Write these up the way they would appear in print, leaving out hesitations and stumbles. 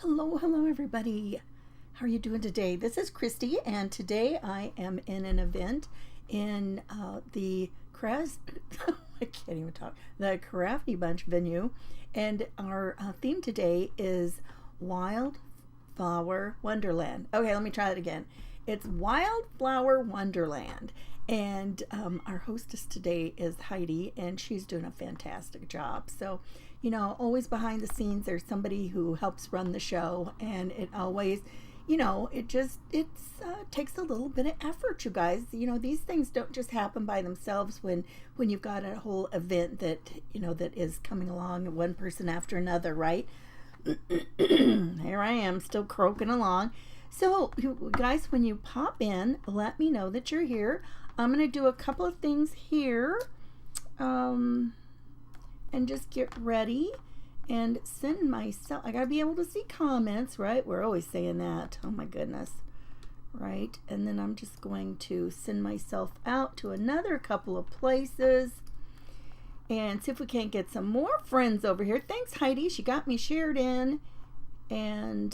Hello, everybody. How are you doing today? This is Christy, and today I am in an event in the I can't even talk. The Crafty Bunch venue, and our theme today is Wildflower Wonderland. Okay, let me try that again. It's Wildflower Wonderland, and our hostess today is Heidi, and she's doing a fantastic job. So, always behind the scenes, there's somebody who helps run the show, and it always, it takes a little bit of effort, you guys. These things don't just happen by themselves when you've got a whole event that is coming along, one person after another, right? Here I am, still croaking along. So, you guys, when you pop in, let me know that you're here. I'm going to do a couple of things here. And just get ready and send myself. I got to be able to see comments, right? We're always saying that. Oh my goodness. Right? And then I'm just going to send myself out to another couple of places and see if we can't get some more friends over here. Thanks, Heidi. She got me shared in. And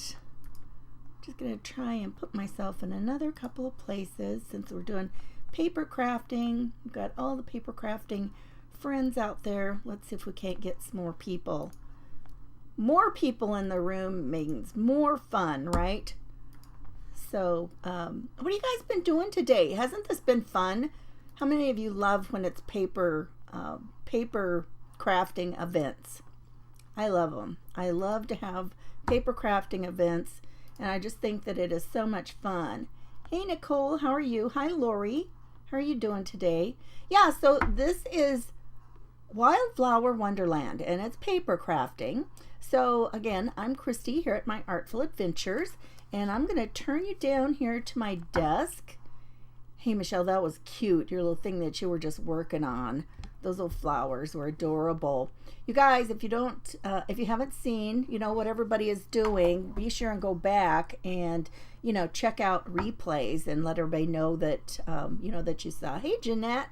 just going to try and put myself in another couple of places since we're doing paper crafting. We've got all the paper crafting friends out there. Let's see if we can't get some more people. More people in the room means more fun, right? So, what have you guys been doing today? Hasn't this been fun? How many of you love when it's paper crafting events? I love them. I love to have paper crafting events, and I just think that it is so much fun. Hey, Nicole, how are you? Hi, Lori. How are you doing today? Yeah, so this is Wildflower Wonderland, and it's paper crafting. So again, I'm Christy here at my Artful Adventures, and I'm going to turn you down here to my desk. Hey, Michelle, that was cute, your little thing that you were just working on. Those little flowers were adorable. You guys, if you haven't seen, what everybody is doing, be sure and go back and, check out replays and let everybody know that, that you saw. Hey, Jeanette.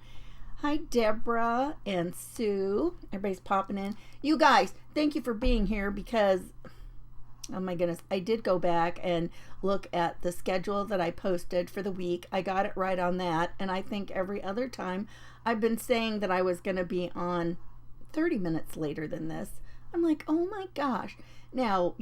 Hi, Deborah and Sue. Everybody's popping in. You guys, thank you for being here because, oh my goodness, I did go back and look at the schedule that I posted for the week. I got it right on that. And I think every other time I've been saying that I was going to be on 30 minutes later than this. I'm like, oh my gosh. Now,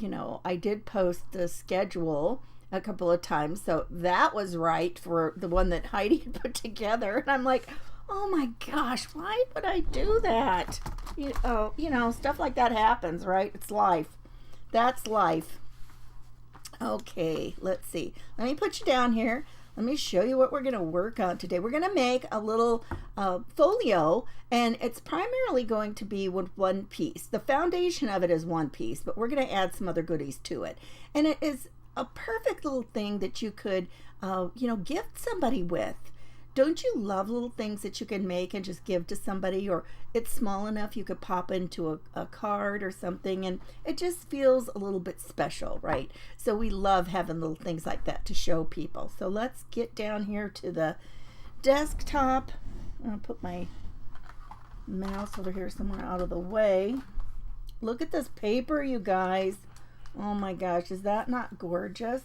I did post the schedule a couple of times. So that was right for the one that Heidi put together. And I'm like, oh my gosh, why would I do that? Stuff like that happens, right? It's life. That's life. Okay, let's see. Let me put you down here. Let me show you what we're going to work on today. We're going to make a little folio, and it's primarily going to be with one piece. The foundation of it is one piece, but we're going to add some other goodies to it. And it is a perfect little thing that you could, gift somebody with. Don't you love little things that you can make and just give to somebody, or it's small enough you could pop into a card or something, and it just feels a little bit special, right? So we love having little things like that to show people. So let's get down here to the desktop. I'm going to put my mouse over here somewhere out of the way. Look at this paper, you guys. Oh my gosh, is that not gorgeous?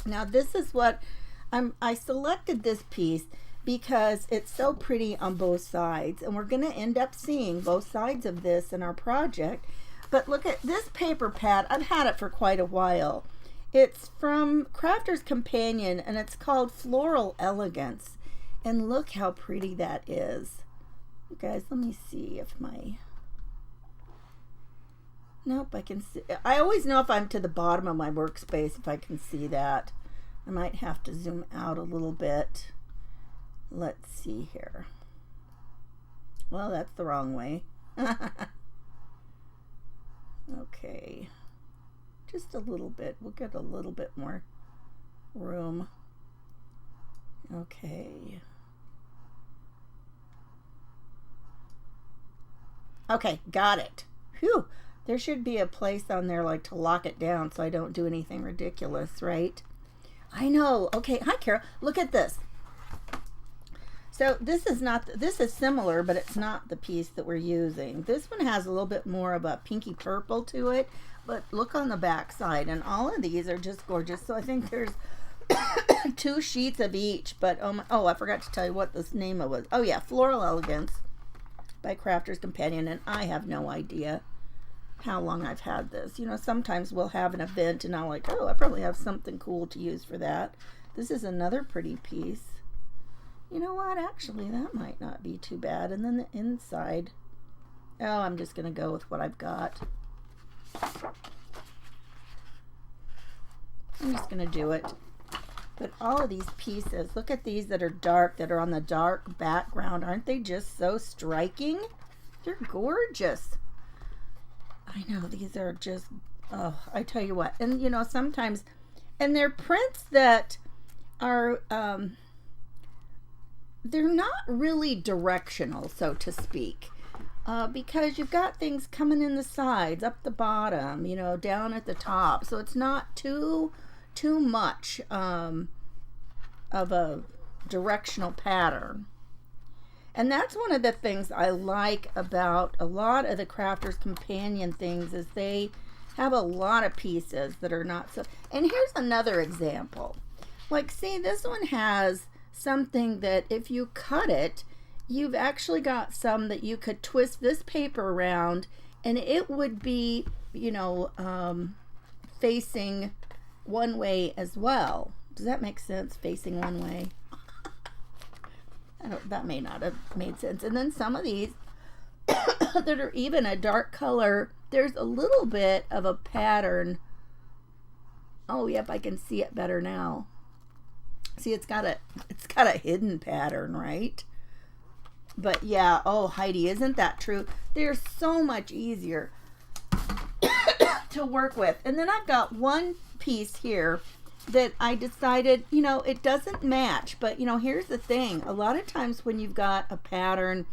Now this is what I selected this piece because it's so pretty on both sides, and we're going to end up seeing both sides of this in our project. But look at this paper pad. I've had it for quite a while. It's from Crafter's Companion, and it's called Floral Elegance. And look how pretty that is. You guys, let me see if nope, I can see. I always know if I'm to the bottom of my workspace if I can see that. I might have to zoom out a little bit. Let's see here. Well, that's the wrong way. Okay. Just a little bit. We'll get a little bit more room. Okay. Okay, got it. Phew. There should be a place on there like to lock it down so I don't do anything ridiculous, right? I know. Okay. Hi, Kara. Look at this. So this is not, this is similar, but it's not the piece that we're using. This one has a little bit more of a pinky purple to it, but look on the back side, and all of these are just gorgeous. So I think there's 2 sheets of each, but oh, I forgot to tell you what this name was. Oh yeah, Floral Elegance by Crafter's Companion, and I have no idea how long I've had this. You know, sometimes we'll have an event and I'm like, oh, I probably have something cool to use for that. This is another pretty piece. You know what, actually that might not be too bad. And then the inside, oh, I'm just gonna go with what I've got. I'm just gonna do it. But all of these pieces, look at these that are dark, that are on the dark background. Aren't they just so striking? They're gorgeous. I know, these are just, oh, I tell you what. And, you know, sometimes, and they're prints that are, they're not really directional, so to speak. Because you've got things coming in the sides, up the bottom, you know, down at the top. So it's not too much of a directional pattern. And that's one of the things I like about a lot of the Crafter's Companion things, is they have a lot of pieces that are not so. And here's another example. Like, see, this one has something that if you cut it, you've actually got some that you could twist this paper around and it would be, you know, facing one way as well. Does that make sense? Facing one way. That may not have made sense. And then some of these that are even a dark color, there's a little bit of a pattern. Oh, yep, I can see it better now. See, it's got a hidden pattern, right? But yeah, oh, Heidi, isn't that true? They're so much easier to work with. And then I've got one piece here that I decided, you know, it doesn't match, but you know, here's the thing. A lot of times when you've got a pattern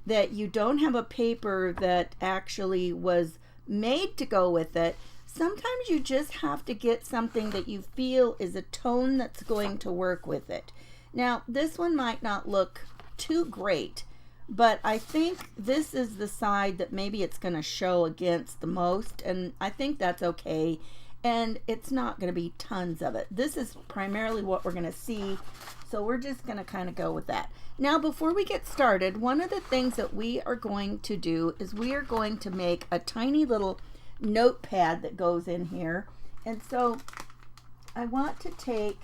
that you don't have a paper that actually was made to go with it, sometimes you just have to get something that you feel is a tone that's going to work with it. Now, this one might not look too great, but I think this is the side that maybe it's going to show against the most, and I think that's okay. And it's not going to be tons of it. This is primarily what we're going to see, so we're just going to kind of go with that. Now, before we get started, one of the things that we are going to do is we are going to make a tiny little notepad that goes in here. And so I want to take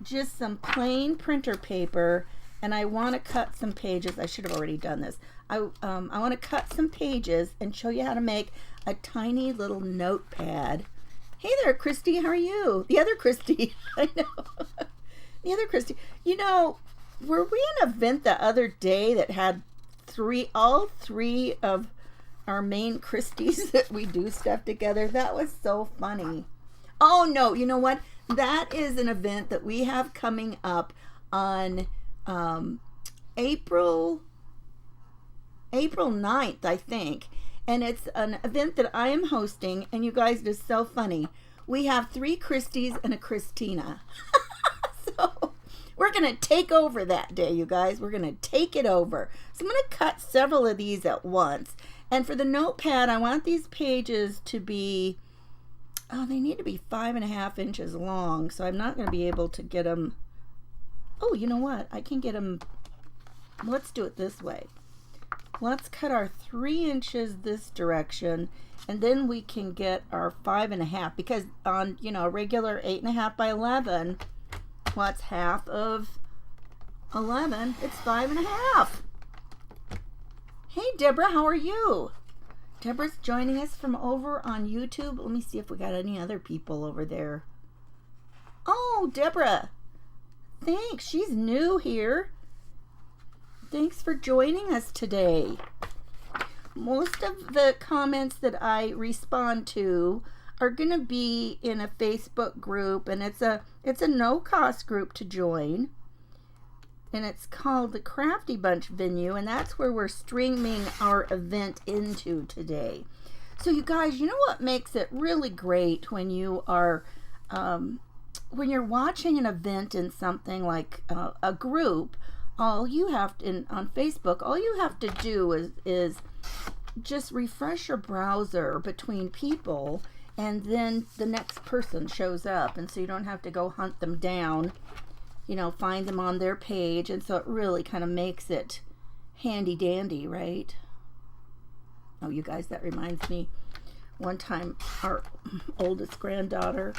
just some plain printer paper, and I want to cut some pages. I should have already done this. I want to cut some pages and show you how to make a tiny little notepad. Hey there, Christy. How are you? The other Christy. I know. The other Christy. You know, were we in an event the other day that had all three of our main Christies that we do stuff together? That was so funny. Oh, no. You know what? That is an event that we have coming up on April 9th, I think. And it's an event that I am hosting, and you guys, it is so funny. We have 3 Christies and a Christina. So we're going to take over that day, you guys. We're going to take it over. So I'm going to cut several of these at once. And for the notepad, I want these pages to be, oh, they need to be 5.5 inches long. So I'm not going to be able to get them. Oh, you know what? I can get them. Let's do it this way. Let's cut our 3 inches this direction, and then we can get our 5.5, because on, you know, a regular 8.5 by 11, what's half of 11? It's 5.5. Hey, Deborah, how are you? Deborah's joining us from over on YouTube. Let me see if we got any other people over there. Oh, Deborah, thanks. She's new here. Thanks for joining us today. Most of the comments that I respond to are going to be in a Facebook group, and it's a no-cost group to join. And it's called the Crafty Bunch Venue, and that's where we're streaming our event into today. So you guys, you know what makes it really great when you are when you're watching an event in something like a group all you have to, on Facebook, all you have to do is just refresh your browser between people, and then the next person shows up, and so you don't have to go hunt them down, you know, find them on their page. And so it really kind of makes it handy dandy, right? Oh, you guys, that reminds me, one time our oldest granddaughter,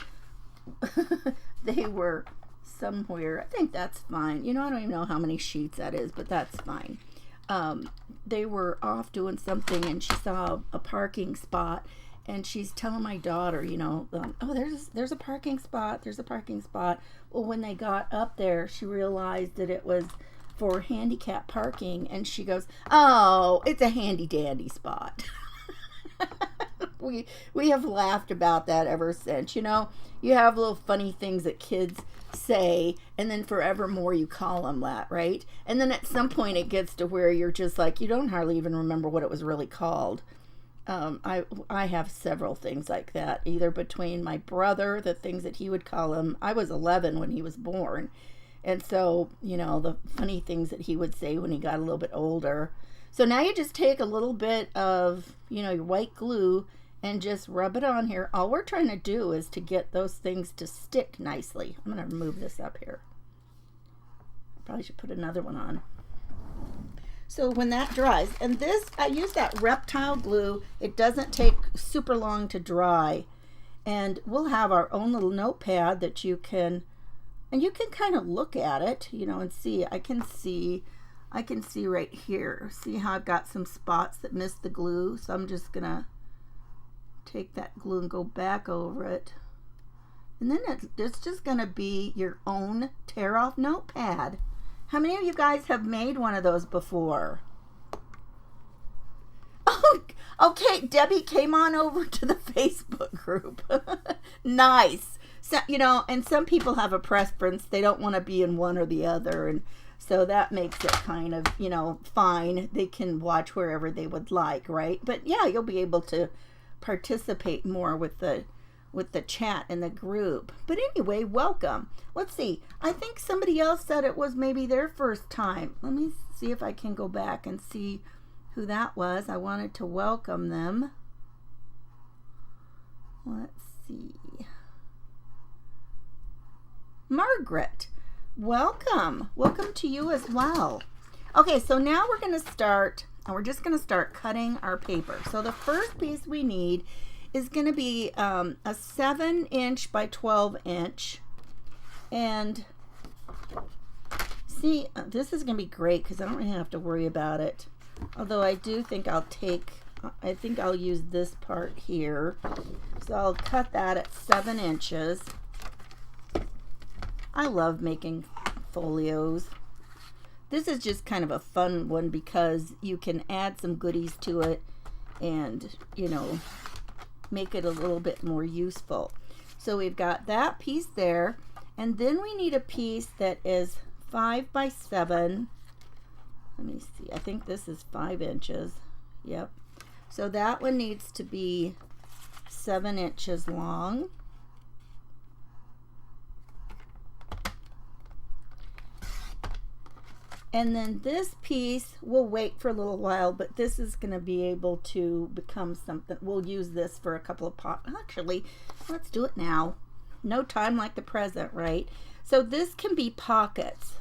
they were somewhere, I think that's fine, you know, I don't even know how many sheets that is, but that's fine. They were off doing something, and she saw a parking spot, and she's telling my daughter, you know, oh, there's a parking spot, there's a parking spot. Well, when they got up there, she realized that it was for handicap parking, and she goes, oh, it's a handy dandy spot. we have laughed about that ever since. You know, you have little funny things that kids say, and then forevermore you call them that, right? And then at some point it gets to where you're just like, you don't hardly even remember what it was really called. I have several things like that, either between my brother, the things that he would call him. I was 11 when he was born, and so, you know, the funny things that he would say when he got a little bit older. So now you just take a little bit of, you know, your white glue and just rub it on here. All we're trying to do is to get those things to stick nicely. I'm going to remove this up here. I probably should put another one on. So when that dries, and this, I use that reptile glue. It doesn't take super long to dry. And we'll have our own little notepad that you can, and you can kind of look at it, you know, and see. I can see right here. See how I've got some spots that missed the glue? So I'm just going to take that glue and go back over it. And then it's just going to be your own tear-off notepad. How many of you guys have made one of those before? Oh, okay, Debbie came on over to the Facebook group. Nice. So, you know, and some people have a preference. They don't want to be in one or the other, and so that makes it kind of, you know, fine. They can watch wherever they would like, right? But yeah, you'll be able to participate more with the chat in the group. But anyway, welcome. Let's see. I think somebody else said it was maybe their first time. Let me see if I can go back and see who that was. I wanted to welcome them. Let's see. Margaret, welcome. Welcome to you as well. Okay, so now we're going to start, and we're just going to start cutting our paper. So the first piece we need is going to be a 7-inch by 12-inch. And see, this is going to be great because I don't really have to worry about it. Although I do think I think I'll use this part here. So I'll cut that at 7 inches. I love making folios. This is just kind of a fun one because you can add some goodies to it and, you know, make it a little bit more useful. So we've got that piece there, and then we need a piece that is 5 by 7. Let me see, I think this is 5 inches. Yep. So that one needs to be 7 inches long. And then this piece, we'll wait for a little while, but this is going to be able to become something. We'll use this for a couple of actually, let's do it now. No time like the present, right? So this can be pockets.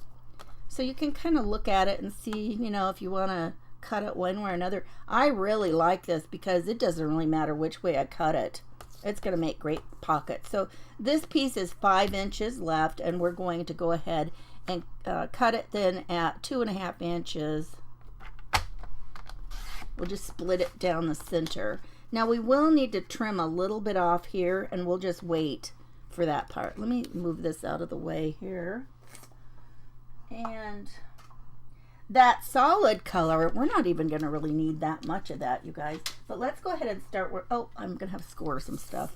So you can kind of look at it and see, you know, if you want to cut it one way or another. I really like this because it doesn't really matter which way I cut it. It's going to make great pockets. So this piece is 5 inches left, and we're going to go ahead and cut it then at 2.5 inches. We'll just split it down the center. Now we will need to trim a little bit off here, and we'll just wait for that part. Let me move this out of the way here. And that solid color, we're not even going to really need that much of that, you guys. But let's go ahead and start. Oh, I'm going to have to score some stuff.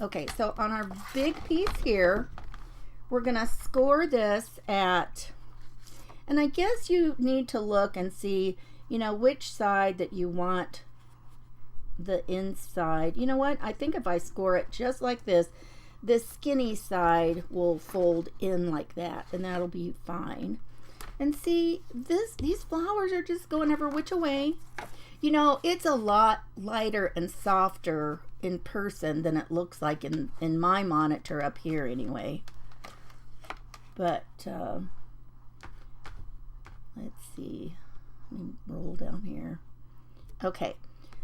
Okay, so on our big piece here, we're going to score this at, and I guess you need to look and see, you know, which side that you want the inside. You know what? I think if I score it just like this skinny side will fold in like that, and that'll be fine. And see, these flowers are just going every which way. You know, it's a lot lighter and softer in person than it looks like in my monitor up here anyway. But let's see. Let me roll down here. Okay,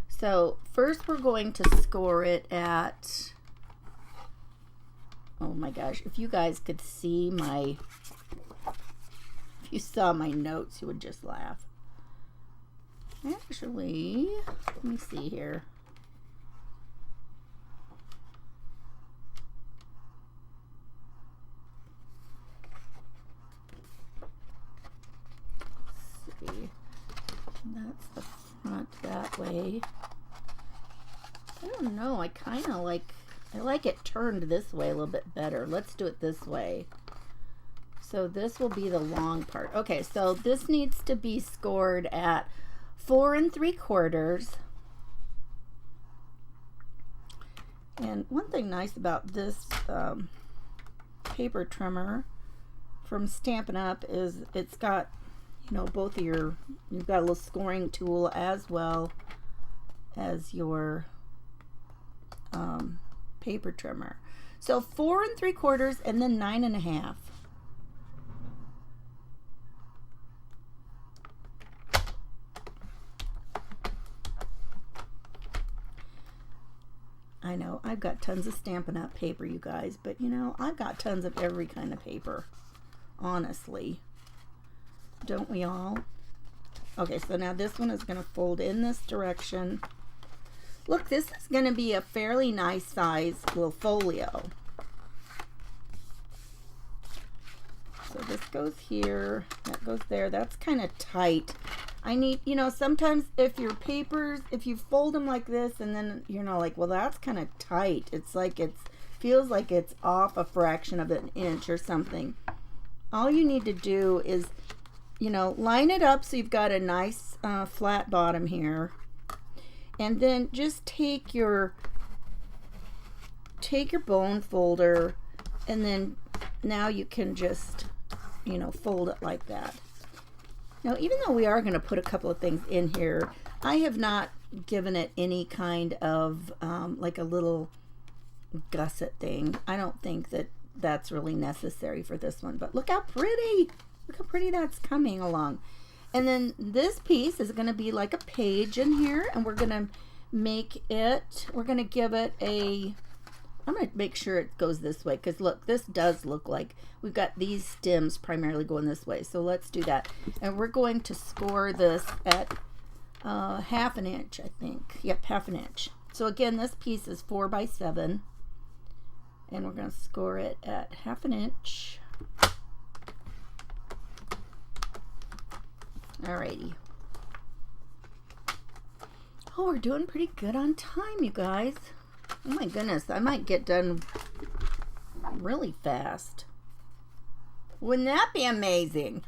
so first we're going to score it at, oh my gosh, if you guys could see my, if you saw my notes, you would just laugh. Actually, let me see here. Let's see. That's the front that way. I don't know. I kind of like, I like it turned this way a little bit better. Let's do it this way. So this will be the long part. Okay, so this needs to be scored at 4 3/4. And one thing nice about this paper trimmer from Stampin' Up! Is it's got, you know, both of your, you've got a little scoring tool as well as your paper trimmer. So 4 3/4 and then 9 1/2. I know, I've got tons of Stampin' Up! Paper, you guys, but you know, I've got tons of every kind of paper, honestly. Don't we all? Okay, so now this one is going to fold in this direction. Look, this is going to be a fairly nice size little folio. So this goes here, that goes there. That's kind of tight. I need, you know, sometimes if your papers, if you fold them like this and then you're not like, well, that's kind of tight. It's like it's, feels like it's off a fraction of an inch or something. All you need to do is, you know, line it up so you've got a nice flat bottom here. And then just take your bone folder, and then now you can just, you know, fold it like that. Now, even though we are going to put a couple of things in here, I have not given it any kind of like a little gusset thing. I don't think that that's really necessary for this one, but look how pretty. Look how pretty that's coming along. And then this piece is going to be like a page in here, and we're going to make it, we're going to give it a, I'm going to make sure it goes this way, because look, this does look like we've got these stems primarily going this way. So let's do that. And we're going to score this at 1/2 inch, I think. Yep, 1/2 inch. So again, this piece is 4 by 7, and we're going to score it at 1/2 inch. Alrighty. Oh, we're doing pretty good on time, you guys. Oh my goodness, I might get done really fast. Wouldn't that be amazing?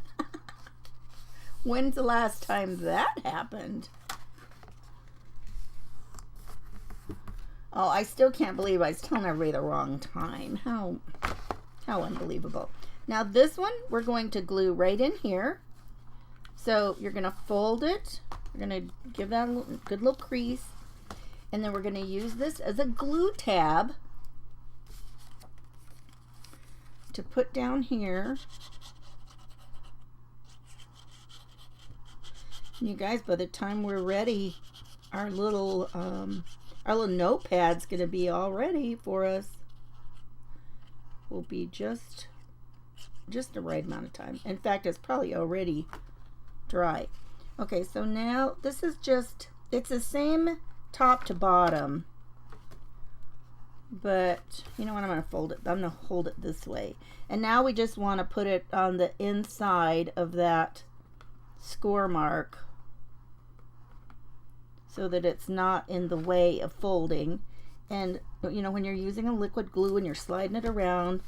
When's the last time that happened? Oh, I still can't believe I was telling everybody the wrong time. How unbelievable. Now this one, we're going to glue right in here. So you're going to fold it. We're going to give that a good little crease. And then we're going to use this as a glue tab to put down here. And you guys, by the time we're ready, our little notepad's going to be all ready for us. Will be just the right amount of time. In fact, it's probably already dry. Okay, so now this is just, it's the same top to bottom, but you know what, I'm going to fold it, I'm going to hold it this way. And now we just want to put it on the inside of that score mark so that it's not in the way of folding. And you know, when you're using a liquid glue and you're sliding it around,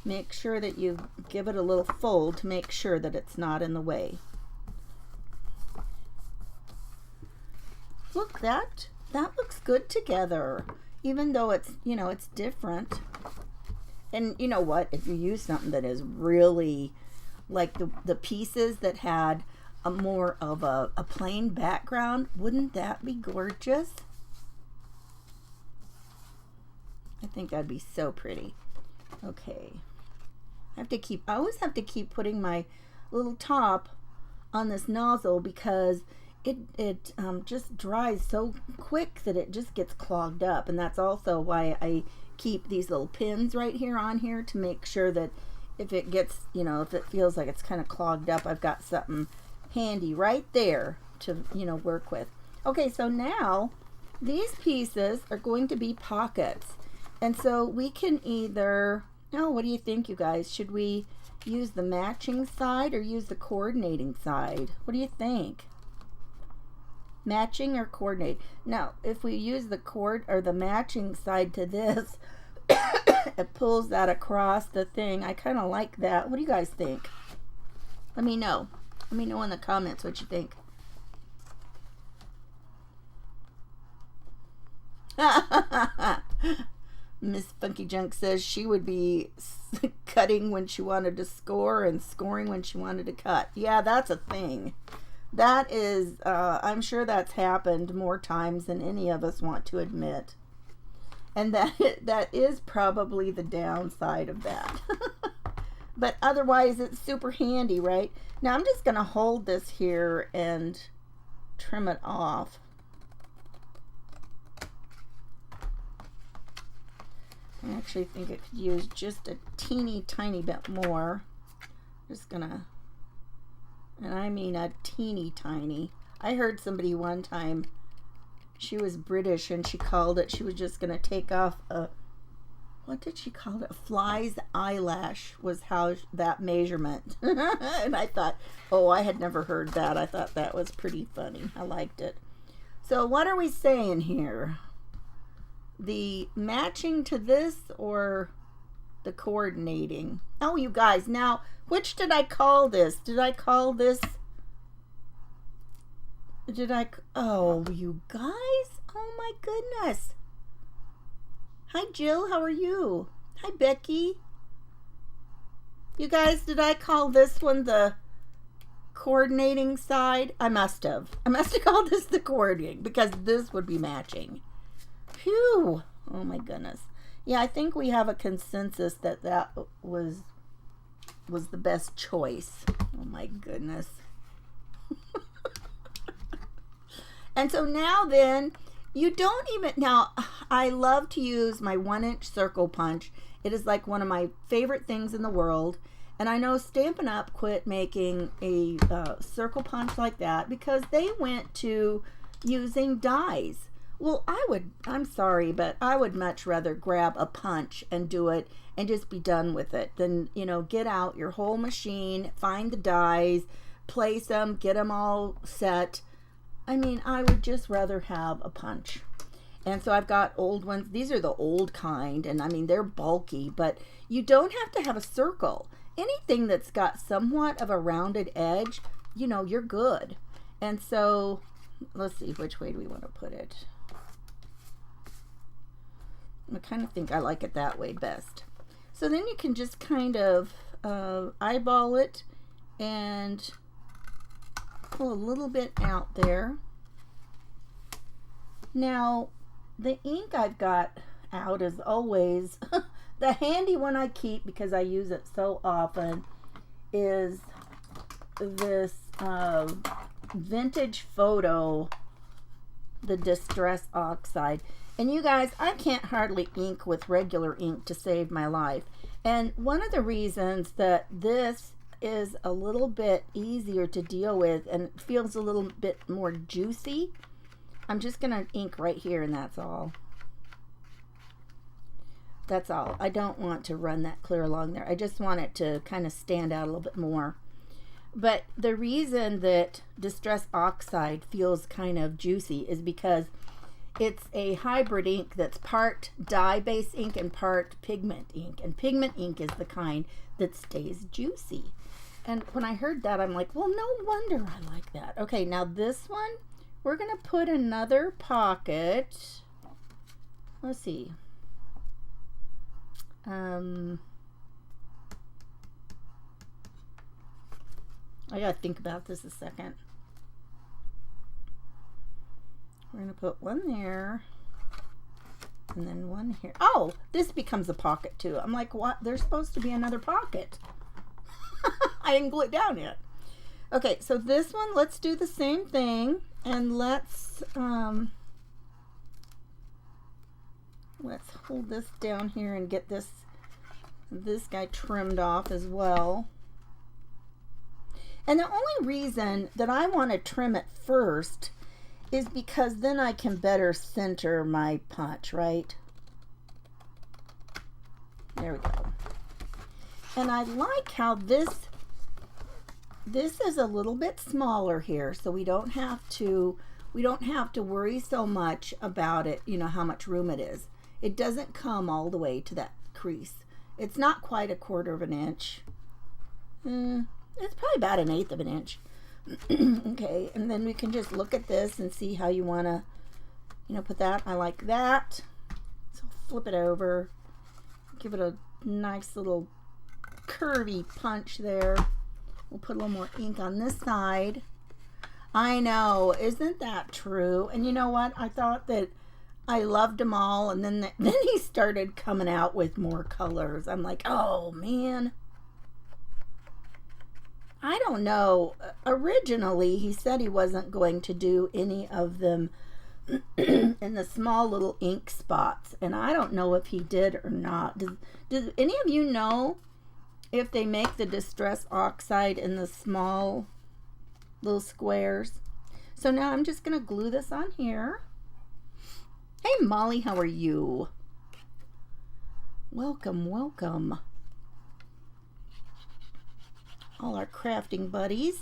make sure that you give it a little fold to make sure that it's not in the way. Look, that looks good together, even though it's, you know, it's different. And you know what, if you use something that is really like the pieces that had a more of a plain background. Wouldn't that be gorgeous? I think that'd be so pretty. Okay. I always have to keep putting my little top on this nozzle because it just dries so quick that it just gets clogged up. And that's also why I keep these little pins right here on here to make sure that if it gets, you know, if it feels like it's kind of clogged up, I've got something handy right there to, you know, work with. Okay, so now these pieces are going to be pockets. And so we can either, oh, what do you think, you guys? Should we use the matching side or use the coordinating side? What do you think? Matching or coordinate? Now, if we use the cord or the matching side to this, it pulls that across the thing. I kind of like that. What do you guys think? Let me know. Let me know in the comments what you think. Miss Funky Junk says she would be cutting when she wanted to score and scoring when she wanted to cut. Yeah, that's a thing. That is, I'm sure that's happened more times than any of us want to admit. And that is probably the downside of that. But otherwise, it's super handy, right? Now, I'm just going to hold this here and trim it off. I actually think it could use just a teeny tiny bit more. Just gonna, and I mean a teeny tiny. I heard somebody one time, she was British and she called it, she was just gonna take off a, what did she call it? A fly's eyelash was how that measurement. And I thought, oh, I had never heard that. I thought that was pretty funny. I liked it. So what are we saying here? The matching to this or the coordinating? Oh, you guys, now, which did I call this? Did I call this? Oh, you guys? Oh my goodness. Hi, Jill. How are you? Hi, Becky. You guys, did I call this one the coordinating side? I must have. I must have called this the coordinating because this would be matching. Phew. Oh my goodness. Yeah, I think we have a consensus that that was the best choice. Oh my goodness. And so now then, you don't even, now I love to use my 1-inch circle punch. It is like one of my favorite things in the world. And I know Stampin' Up! Quit making a circle punch like that because they went to using dies. Well, I'm sorry, but I would much rather grab a punch and do it and just be done with it than, you know, get out your whole machine, find the dies, place them, get them all set. I mean, I would just rather have a punch. And so I've got old ones. These are the old kind, and I mean, they're bulky, but you don't have to have a circle. Anything that's got somewhat of a rounded edge, you know, you're good. And so, let's see, which way do we want to put it? I kind of think I like it that way best. So then you can just kind of eyeball it and pull a little bit out there. Now, the ink I've got out as always, the handy one I keep because I use it so often is this Vintage Photo, the Distress Oxide. And you guys, I can't hardly ink with regular ink to save my life. And one of the reasons that this is a little bit easier to deal with and feels a little bit more juicy, I'm just going to ink right here and that's all. That's all. I don't want to run that clear along there. I just want it to kind of stand out a little bit more. But the reason that Distress Oxide feels kind of juicy is because it's a hybrid ink that's part dye-based ink and part pigment ink. And pigment ink is the kind that stays juicy. And when I heard that, I'm like, well, no wonder I like that. Okay, now this one, we're going to put another pocket. Let's see. I gotta think about this a second. We're gonna put one there and then one here. Oh, this becomes a pocket too. I'm like, what? There's supposed to be another pocket. I didn't glue it down yet. Okay, so this one, let's do the same thing, and let's hold this down here and get this guy trimmed off as well. And the only reason that I want to trim it first is because then I can better center my punch, right? There we go. And I like how this is a little bit smaller here, so we don't have to worry so much about it, you know, how much room it is. It doesn't come all the way to that crease. It's not quite 1/4 of an inch. It's probably about 1/8 of an inch. Okay, and then we can just look at this and see how you want to, you know, put that. I like that. So flip it over. Give it a nice little curvy punch there. We'll put a little more ink on this side. I know, isn't that true? And you know what? I thought that I loved them all, and then he started coming out with more colors. I'm like, oh man. I don't know. Originally, he said he wasn't going to do any of them in the small little ink spots, and I don't know if he did or not. Does any of you know if they make the Distress Oxide in the small little squares? So now I'm just going to glue this on here. Hey Molly, how are you? Welcome, welcome. All our crafting buddies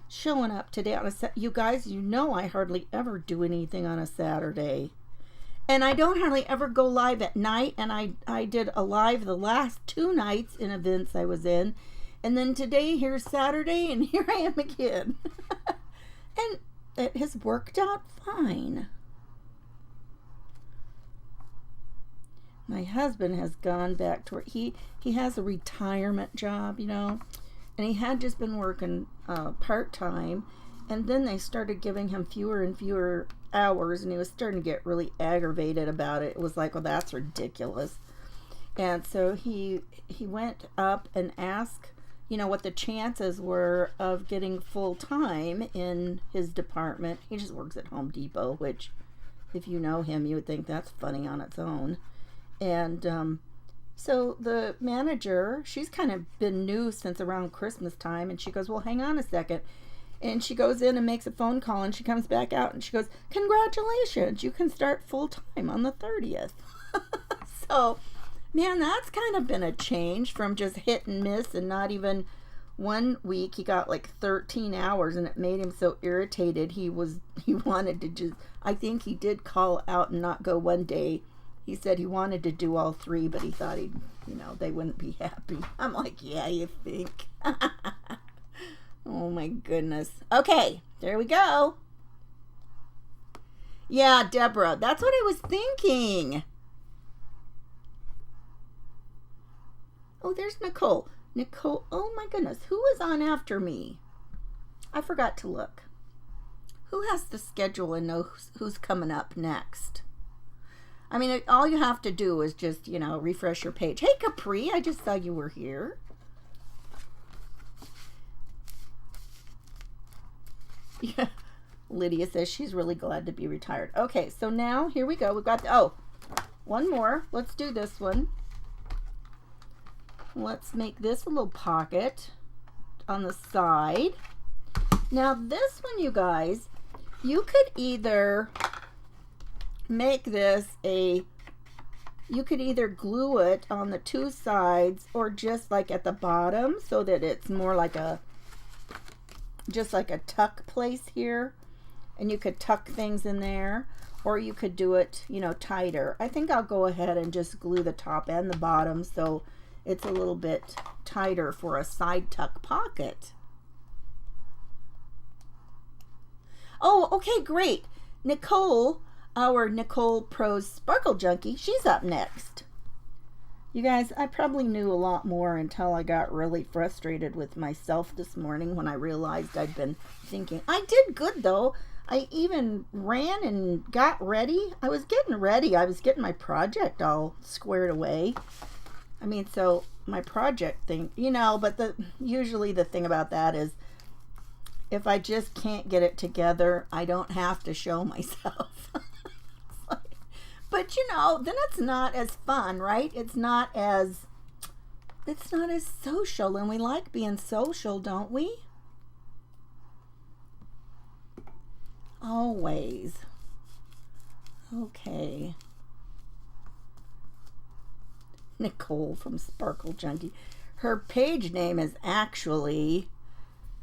showing up today on a you guys, you know I hardly ever do anything on a Saturday. And I don't hardly ever go live at night, and I did a live the last 2 nights in events I was in. And then today, here's Saturday, and here I am again. And it has worked out fine. My husband has gone back to work. He has a retirement job, you know, and he had just been working part-time, and then they started giving him fewer and fewer hours, and he was starting to get really aggravated about it. It was like, well, that's ridiculous. And so he went up and asked, you know, what the chances were of getting full-time in his department. He just works at Home Depot, which, if you know him, you would think that's funny on its own. And so the manager, she's kind of been new since around Christmas time, and she goes, well, hang on a second. And she goes in and makes a phone call, and she comes back out, and she goes, congratulations, you can start full-time on the 30th. So, man, that's kind of been a change from just hit and miss, and not even one week he got like 13 hours, and it made him so irritated. He wanted to just, I think he did call out and not go one day. He said he wanted to do all 3, but he thought he'd, you know, they wouldn't be happy. I'm like, yeah, you think. Oh my goodness. Okay, there we go. Yeah, Deborah, that's what I was thinking. Oh, there's Nicole. Nicole, oh my goodness, who was on after me? I forgot to look. Who has the schedule and knows who's coming up next? I mean, all you have to do is just, you know, refresh your page. Hey, Capri, I just saw you were here. Yeah, Lydia says she's really glad to be retired. Okay, so now, here we go. We've got, oh, one more. Let's do this one. Let's make this a little pocket on the side. Now, this one, you guys, you could either make this you could either glue it on the 2 sides or just like at the bottom so that it's more like just like a tuck place here, and you could tuck things in there, or you could do it, you know, tighter. I think I'll go ahead and just glue the top and the bottom so it's a little bit tighter for a side tuck pocket. Oh, okay, great. Nicole, our Nicole Pros Sparkle Junkie, she's up next. You guys, I probably knew a lot more until I got really frustrated with myself this morning when I realized I'd been thinking. I did good though. I even ran and got ready. I was getting ready. I was getting my project all squared away. I mean, so my project thing, but usually the thing about that is if I just can't get it together, I don't have to show myself. But then it's not as fun, right? It's not as social, and we like being social, don't we? Always. Okay. Nicole from Sparkle Junkie. Her page name is actually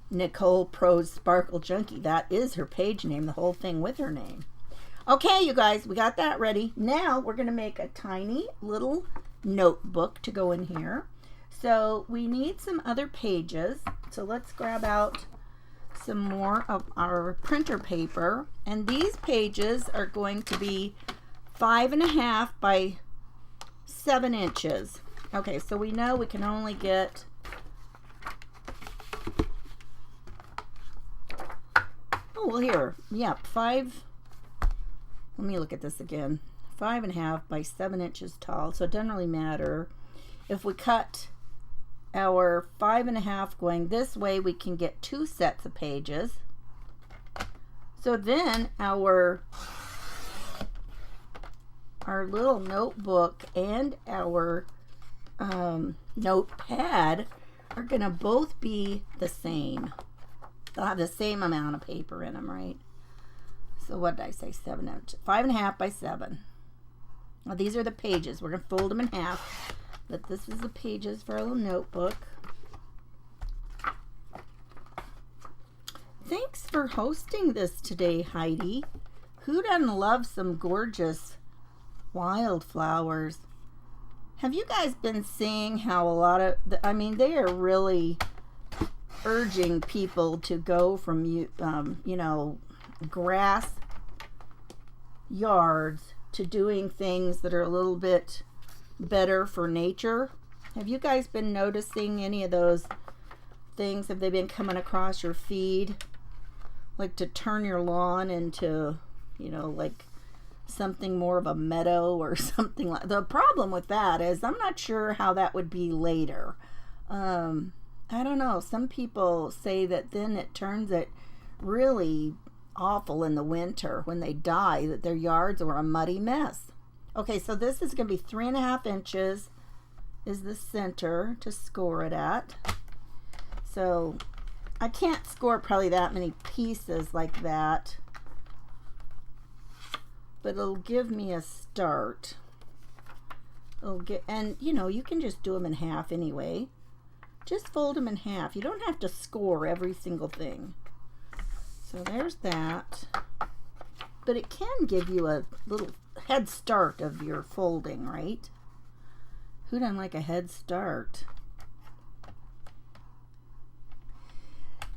Nicole Prose Sparkle Junkie. That is her page name, the whole thing with her name. Okay, you guys, we got that ready. Now we're going to make a tiny little notebook to go in here. So we need some other pages. So let's grab out some more of our printer paper. And these pages are going to be 5.5 by 7 inches. Okay, so we know we can only get here. Yeah, 5. Let me look at this again. 5.5 by 7 inches tall. So it doesn't really matter. If we cut our 5.5 going this way, we can get 2 sets of pages. So then our little notebook and our notepad are going to both be the same. They'll have the same amount of paper in them, right? So what did I say? 7 inches. 5.5 by 7. Now these are the pages. We're going to fold them in half. But this is the pages for our little notebook. Thanks for hosting this today, Heidi. Who doesn't love some gorgeous wildflowers? Have you guys been seeing how a lot of, they are really urging people to go from, grass yards to doing things that are a little bit better for nature. Have you guys been noticing any of those things? Have they been coming across your feed? Like to turn your lawn into, like something more of a meadow or something like. The problem with that is I'm not sure how that would be later. I don't know. Some people say that then it turns it really awful in the winter when they die, that their yards are a muddy mess. Okay, so this is going to be 3.5 inches is the center to score it at. So I can't score probably that many pieces like that, but it'll give me a start. And you can just do them in half anyway. Just fold them in half. You don't have to score every single thing. So there's that. But it can give you a little head start of your folding, right? Who doesn't like a head start?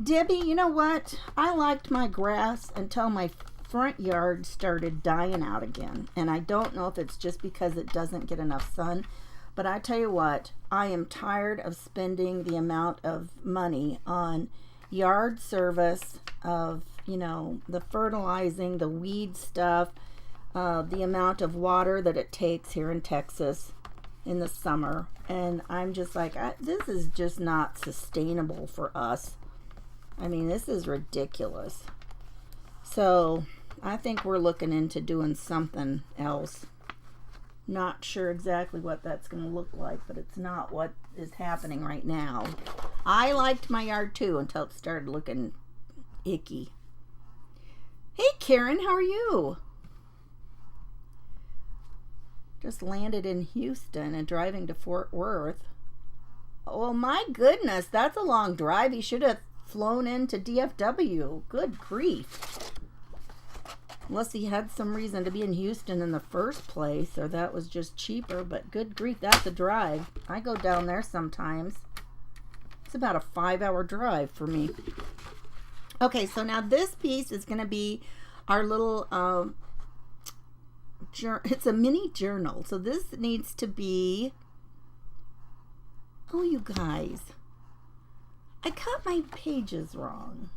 Debbie, you know what? I liked my grass until my front yard started dying out again. And I don't know if it's just because it doesn't get enough sun. But I tell you what, I am tired of spending the amount of money on yard service, of, the fertilizing, the weed stuff, the amount of water that it takes here in Texas in the summer. And I'm just like, this is just not sustainable for us. This is ridiculous. So I think we're looking into doing something else. Not sure exactly what that's going to look like, but it's not what is happening right now. I liked my yard too until it started looking icky. Hey Karen, how are you? Just landed in Houston and driving to Fort Worth. Oh my goodness, that's a long drive. You should have flown into DFW. Good grief. Unless he had some reason to be in Houston in the first place, or that was just cheaper, but good grief, that's a drive. I go down there sometimes. It's about a 5-hour drive for me. Okay, so now this piece is going to be our little, it's a mini journal. So this needs to be Oh, you guys. I cut my pages wrong.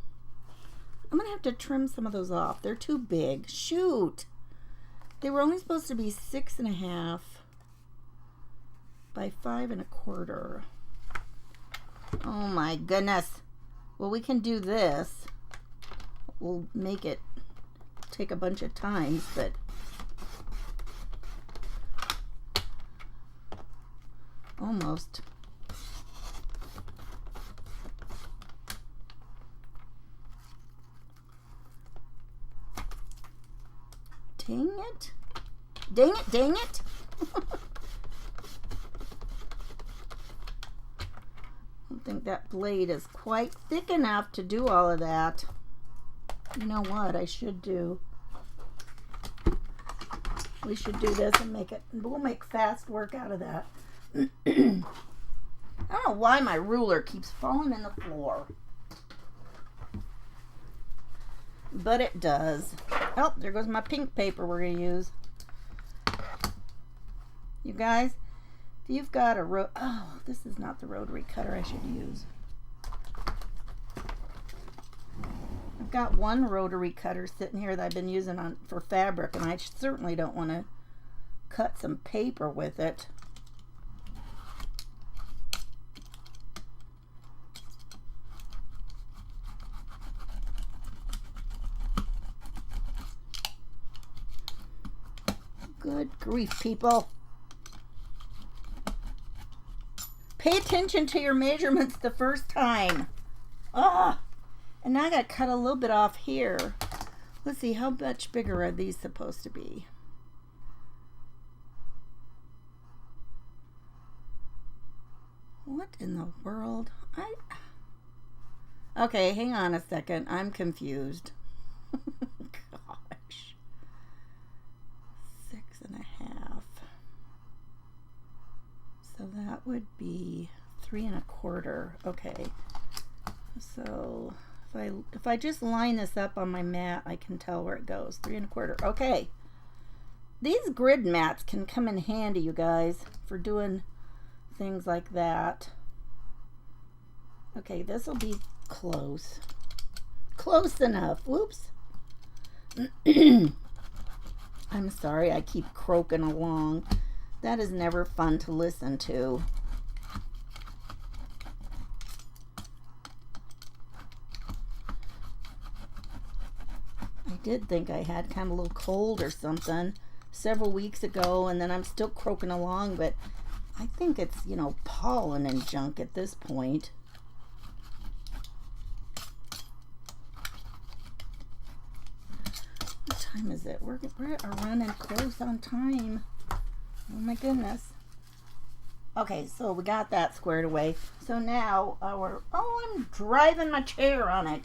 I'm going to have to trim some of those off. They're too big. Shoot. They were only supposed to be 6.5 by 5.25. Oh my goodness. Well, we can do this. We'll make it take a bunch of times, but almost. Dang it. Dang it, dang it. I don't think that blade is quite thick enough to do all of that. You know what I should do? We should do this and make it, we'll make fast work out of that. I don't know why my ruler keeps falling in the floor. But it does. Oh, there goes my pink paper we're going to use. You guys, if you've got a oh, this is not the rotary cutter I should use. I've got one rotary cutter sitting here that I've been using for fabric, and I certainly don't want to cut some paper with it. Good grief, people. Pay attention to your measurements the first time. Ah, and now I got to cut a little bit off here. Let's see, how much bigger are these supposed to be? What in the world? Okay, hang on a second. I'm confused. Gosh. 6.5. So that would be 3.25. Okay. So if I just line this up on my mat, I can tell where it goes. 3.25. Okay. These grid mats can come in handy, you guys, for doing things like that. Okay, this will be close. Close enough. Whoops. I'm sorry, I keep croaking along. That is never fun to listen to. I did think I had kind of a little cold or something several weeks ago, and then I'm still croaking along, but I think it's, you know, pollen and junk at this point. What time is it? We're running close on time. Oh my goodness. Okay, so we got that squared away. So now oh, I'm driving my chair on it.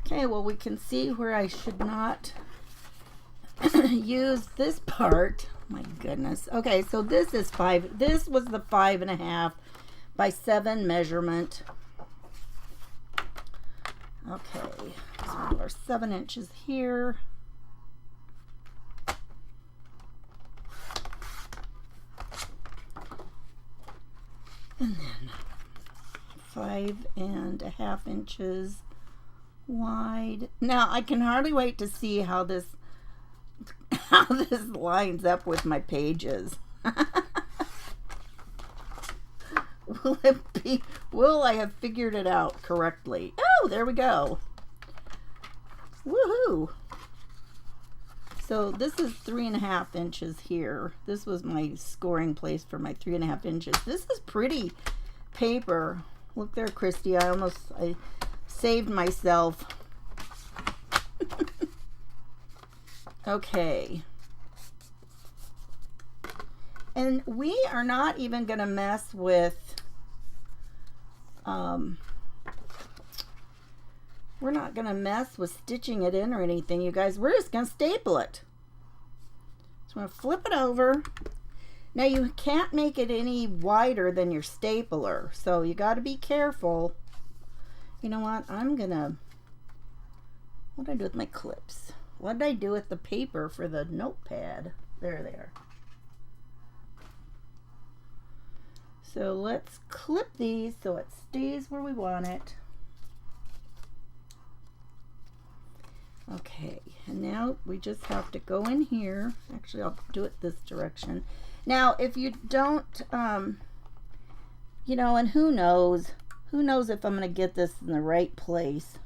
Okay, well, we can see where I should not use this part. My goodness. Okay, so this is 5. This was the 5.5 by 7 measurement. Okay, so our 7 inches here. And then 5.5 inches wide. Now I can hardly wait to see how this lines up with my pages. Will I have figured it out correctly? Oh, there we go. Woohoo! So this is 3.5 inches here. This was my scoring place for my 3.5 inches. This is pretty paper. Look there, Christy. I saved myself. Okay. And we are not even going to mess with, we're not going to mess with stitching it in or anything, you guys. We're just going to staple it. So I'm going to flip it over. Now you can't make it any wider than your stapler, so you got to be careful. You know what? What did I do with my clips? What did I do with the paper for the notepad? There they are. So let's clip these so it stays where we want it. Okay, and now we just have to go in here. Actually, I'll do it this direction. Now, if you don't, you know, and who knows if I'm going to get this in the right place.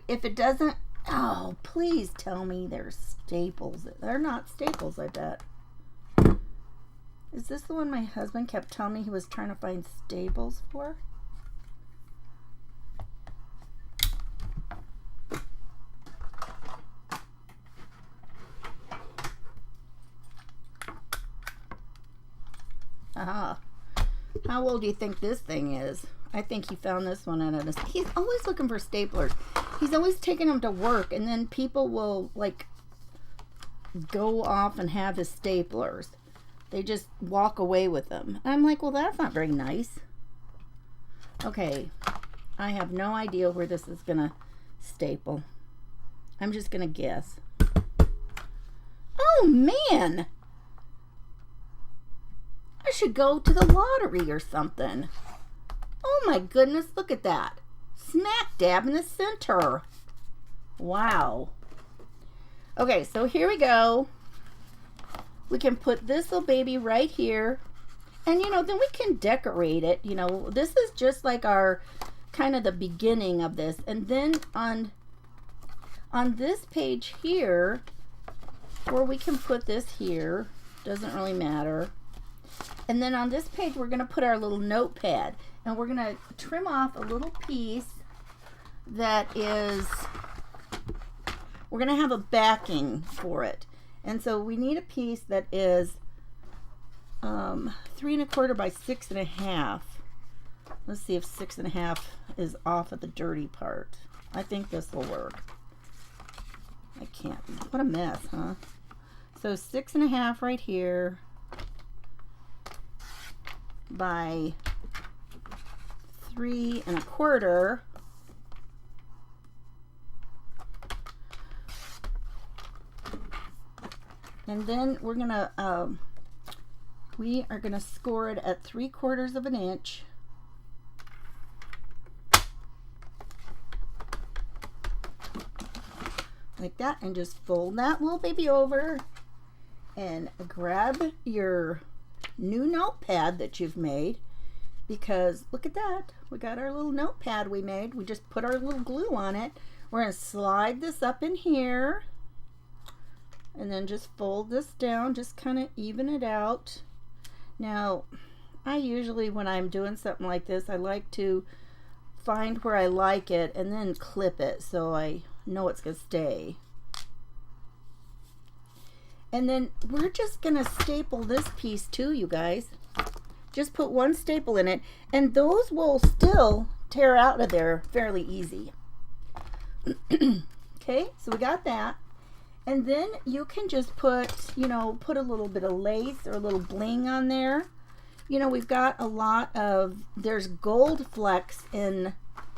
If it doesn't, oh, please tell me they're staples. They're not staples, I bet. Is this the one my husband kept telling me he was trying to find staples for? Aha. How old do you think this thing is? I think he found this one at a... He's always looking for staplers. He's always taking them to work, and then people will, like, go off and have his staplers. They just walk away with them. And I'm like, well, that's not very nice. Okay. I have no idea where this is going to staple. I'm just going to guess. Oh, man! I should go to the lottery or something. Oh my goodness, look at that. Smack dab in the center. Wow. Okay, so here we go. We can put this little baby right here. And, you know, then we can decorate it. You know, this is just like our, kind of the beginning of this. And then on this page here, where we can put this here, doesn't really matter. And then on this page, we're going to put our little notepad. And we're going to trim off a little piece that is, we're going to have a backing for it. And so we need a piece that is 3 1/4 by 6 1/2. Let's see if 6 1/2 is off of the dirty part. I think this will work. I can't. What a mess, huh? So 6 1/2 right here by 3 1/4. And then we're gonna we are gonna score it at 3/4 of an inch. Like that, and just fold that little baby over and grab your new notepad that you've made, because look at that, we got our little notepad we made. We just put our little glue on it. We're going to slide this up in here and then just fold this down, just kind of even it out. Now I usually, when I'm doing something like this, I like to find where I like it and then clip it so I know it's going to stay. And then we're just going to staple this piece too, you guys. Just put one staple in it, and those will still tear out of there fairly easy. Okay, so we got that. And then you can just put, you know, put a little bit of lace or a little bling on there. You know, we've got a lot of, there's gold flecks in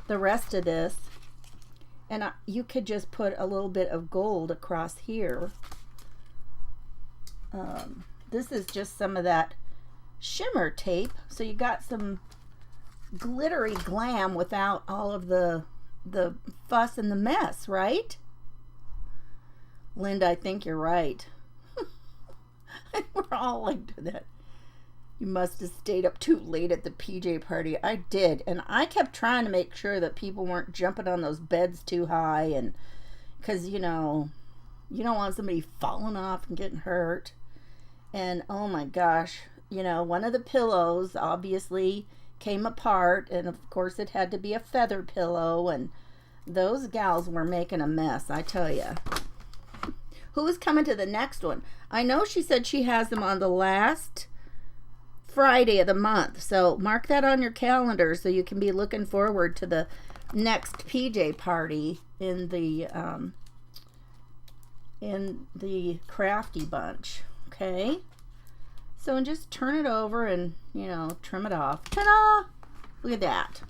the rest of this. And you could just put a little bit of gold across here. This is just some of that shimmer tape. So you got some glittery glam without all of the fuss and the mess, right? Linda, I think you're right. We're all like that. You must have stayed up too late at the PJ party. I did, and I kept trying to make sure that people weren't jumping on those beds too high, and because, you know, you don't want somebody falling off and getting hurt. And oh my gosh, you know, one of the pillows obviously came apart, and of course it had to be a feather pillow, and those gals were making a mess, I tell you. Who's coming to the next one? I know she said she has them on the last Friday of the month, so mark that on your calendar so you can be looking forward to the next PJ party in the crafty bunch. Okay, so and just turn it over and, you know, trim it off. Ta-da! Look at that.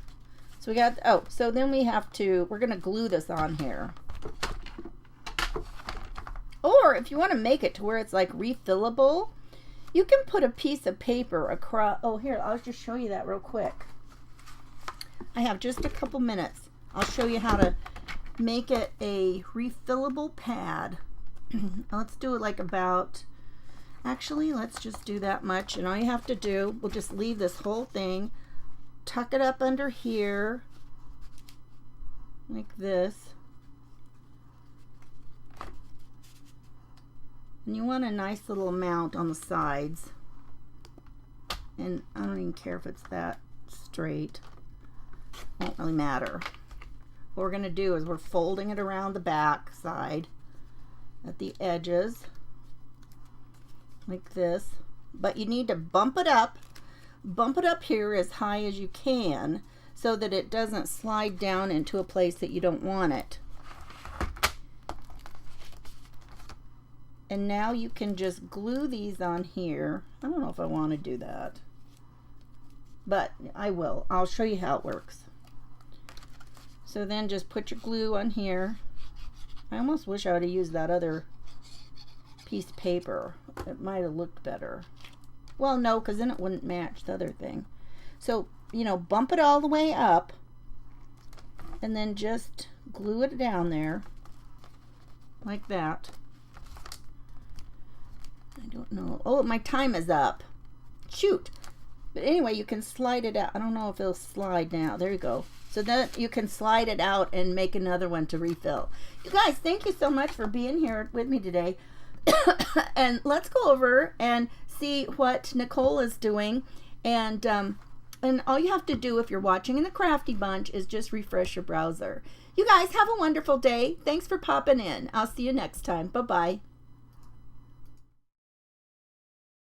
So we got, oh, so then we have to, we're gonna glue this on here. Or if you want to make it to where it's like refillable, You can put a piece of paper across. Oh, here, I'll just show you that real quick. I have just a couple minutes. I'll show you how to make it a refillable pad. Let's do it like about, actually, let's just do that much. And all you have to do, we'll just leave this whole thing, tuck it up under here, like this. And you want a nice little amount on the sides. And I don't even care if it's that straight. Won't really matter. What we're going to do is we're folding it around the back side at the edges like this. But you need to bump it up here as high as you can so that it doesn't slide down into a place that you don't want it. And now you can just glue these on here. I don't know if I want to do that, but I will. I'll show you how it works. So then just put your glue on here. I almost wish I would have used that other piece of paper. It might have looked better. Well, no, because then it wouldn't match the other thing. So, you know, bump it all the way up and then just glue it down there like that. I don't know. Oh, my time is up. Shoot. But anyway, you can slide it out. I don't know if it'll slide now. There you go. So then you can slide it out and make another one to refill. You guys, thank you so much for being here with me today. And let's go over and see what Nicole is doing. And all you have to do if you're watching in the Crafty Bunch is just refresh your browser. You guys have a wonderful day. Thanks for popping in. I'll see you next time. Bye-bye.